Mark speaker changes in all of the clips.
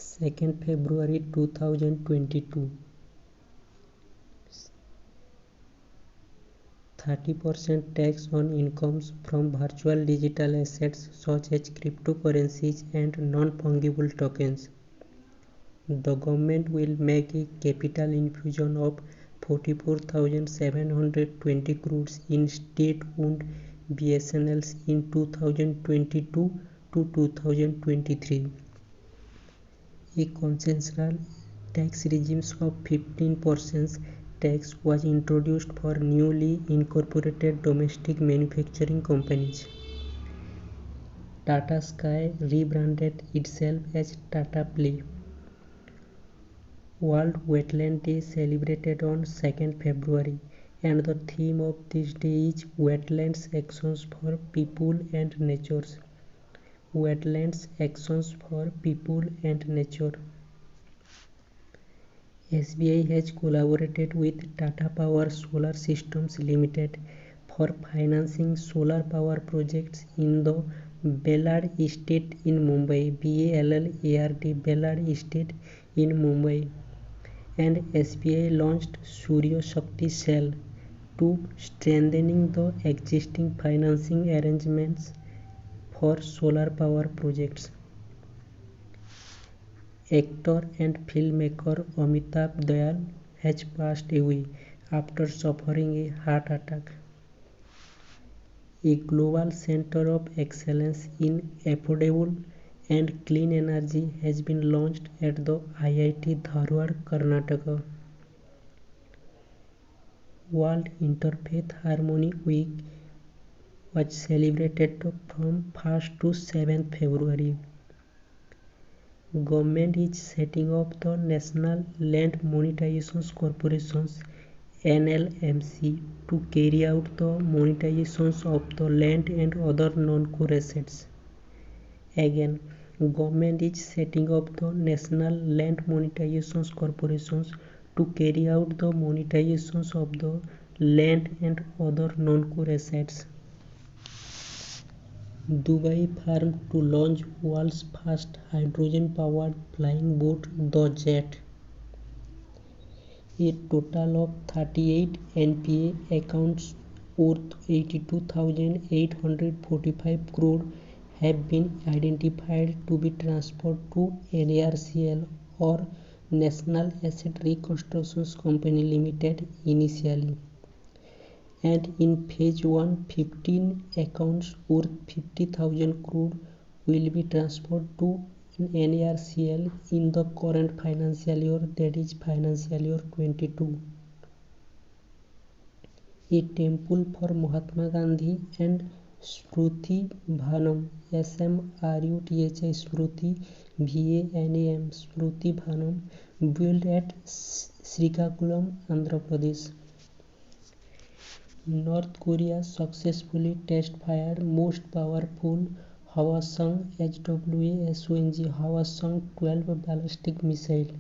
Speaker 1: 2nd February 2022. 30% tax on incomes from virtual digital assets such as cryptocurrencies and non-fungible tokens. The government will make a capital infusion of 44,720 crores in state-owned BSNLs in 2022 to 2023. A consensual tax regime of 15% tax was introduced for newly incorporated domestic manufacturing companies. Tata Sky rebranded itself as Tata Play. World Wetland Day celebrated on 2nd February, and the theme of this day is Wetlands Actions for People and Nature. Wetlands Actions for People and Nature. SBI has collaborated with Tata Power Solar Systems Limited for financing solar power projects in the Ballard Estate in Mumbai, BALLARD Ballard Estate in Mumbai, and SBI launched Surya Shakti Cell to strengthening the existing financing arrangements for solar power projects. Actor and filmmaker Amitabh Dayal has passed away after suffering a heart attack. A global center of excellence in affordable and clean energy has been launched at the IIT Dharwad, Karnataka. World Interfaith Harmony Week was celebrated from 1st to 7th February. Government is setting up the National Land Monetization Corporation (NLMC) to carry out the monetizations of the land and other non-core assets. Again, government is setting up the National Land Monetization Corporation to carry out the monetizations of the land and other non-core assets. Dubai firm to launch world's first hydrogen-powered flying boat, the Jet. A total of 38 NPA accounts worth 82,845 crore have been identified to be transferred to NARCL or National Asset Reconstruction Company Limited initially, and in phase 1, 15 accounts worth 50,000 crore will be transferred to NARCL in the current financial year, that is financial year 22. A temple for Mahatma Gandhi and Smruti Bhanam, SMRUTHI Smruti VANAM Smruti Bhanam, built at Srikakulam, Andhra Pradesh. North Korea successfully test-fired most powerful Hwasong HWASONG Hwasong-12 ballistic missile,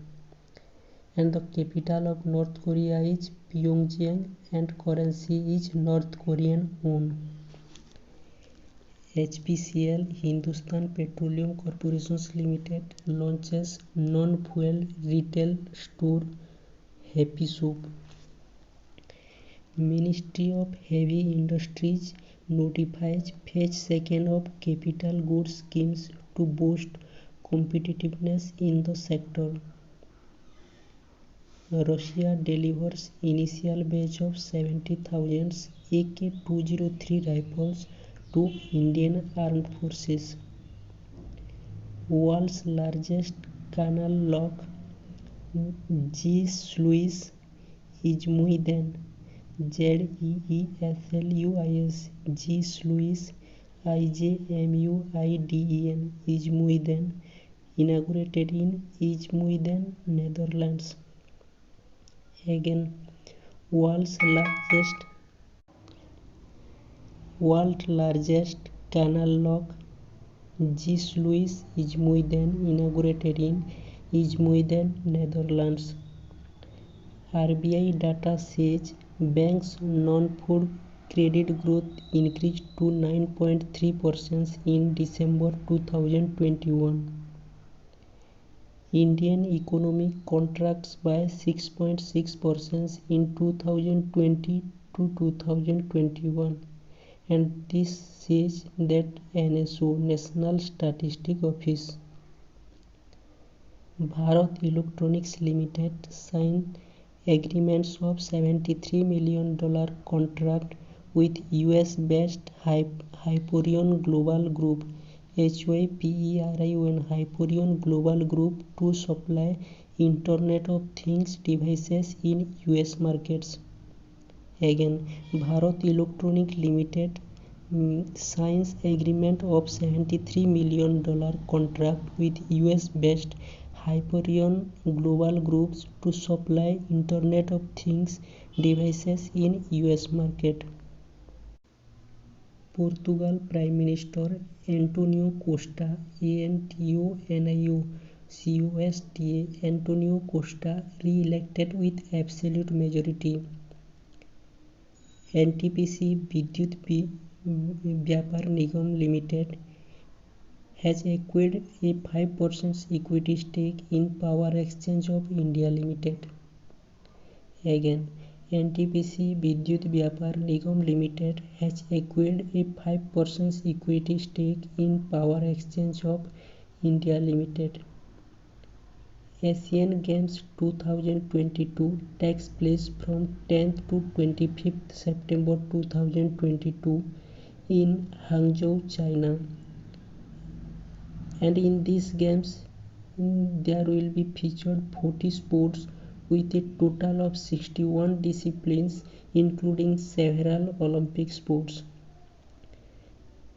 Speaker 1: and the capital of North Korea is Pyongyang and currency is North Korean won. HPCL Hindustan Petroleum Corporation Limited launches non-fuel retail store Happy Soup. Ministry of Heavy Industries notifies phase 2nd of capital goods schemes to boost competitiveness in the sector. Russia delivers initial batch of 70,000 AK-203 rifles to Indian Armed Forces. World's largest canal lock, Zeesluy's Izmuiden, ZEESLUIS, Zeesluyis, IJMUIDEN, Izmuiden, inaugurated in Izmuiden, Netherlands. Again, world's largest canal lock, Zeesluyis Izmuiden, inaugurated in Izmuiden, Netherlands. RBI data says banks' non-food credit growth increased to 9.3% in December 2021. Indian economy contracts by 6.6% in 2020 to 2021, and this says that NSO National Statistics Office. Bharat Electronics Limited signed agreements of $73 million contract with US-based Hyperion Global Group HYPERION Hyperion Global Group to supply Internet of Things devices in US markets. Again, Bharat Electronics Limited signs agreement of $73 million contract with US-based Hyperion Global Groups to supply Internet of Things devices in US market. Portugal Prime Minister Antonio Costa Antonio Costa Antonio Costa re-elected with absolute majority. NTPC Vidyut Vyapar Nigam Limited has acquired a 5% equity stake in Power Exchange of India Limited. Again, NTPC Vidyut Vyapar Nigam Limited has acquired a 5% equity stake in Power Exchange of India Limited. Asian Games 2022 takes place from 10th to 25th September 2022 in Hangzhou, China. And in these games, there will be featured 40 sports with a total of 61 disciplines, including several Olympic sports.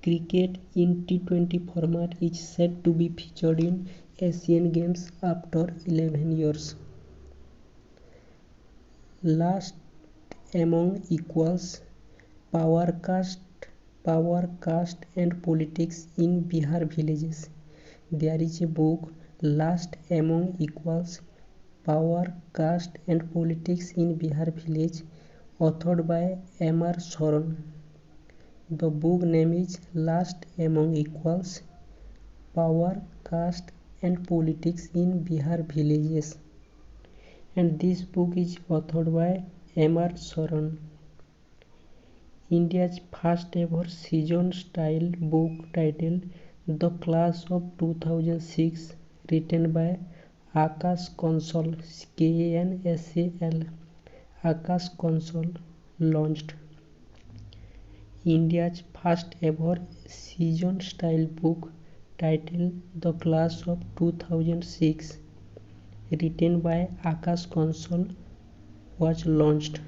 Speaker 1: Cricket in T20 format is set to be featured in Asian Games after 11 years. Last Among Equals, Power Caste and Politics in Bihar Villages. There is a book, Last Among Equals, Power, Caste and Politics in Bihar Village, authored by M.R. Soran. The book name is Last Among Equals, Power, Caste and Politics in Bihar Villages, and this book is authored by M.R. Soran. India's first ever season style book titled The Class of 2006, written by Akash Kansal Kansal. Akash Kansal launched. India's first ever season style book titled The Class of 2006, written by Akash Kansal, was launched.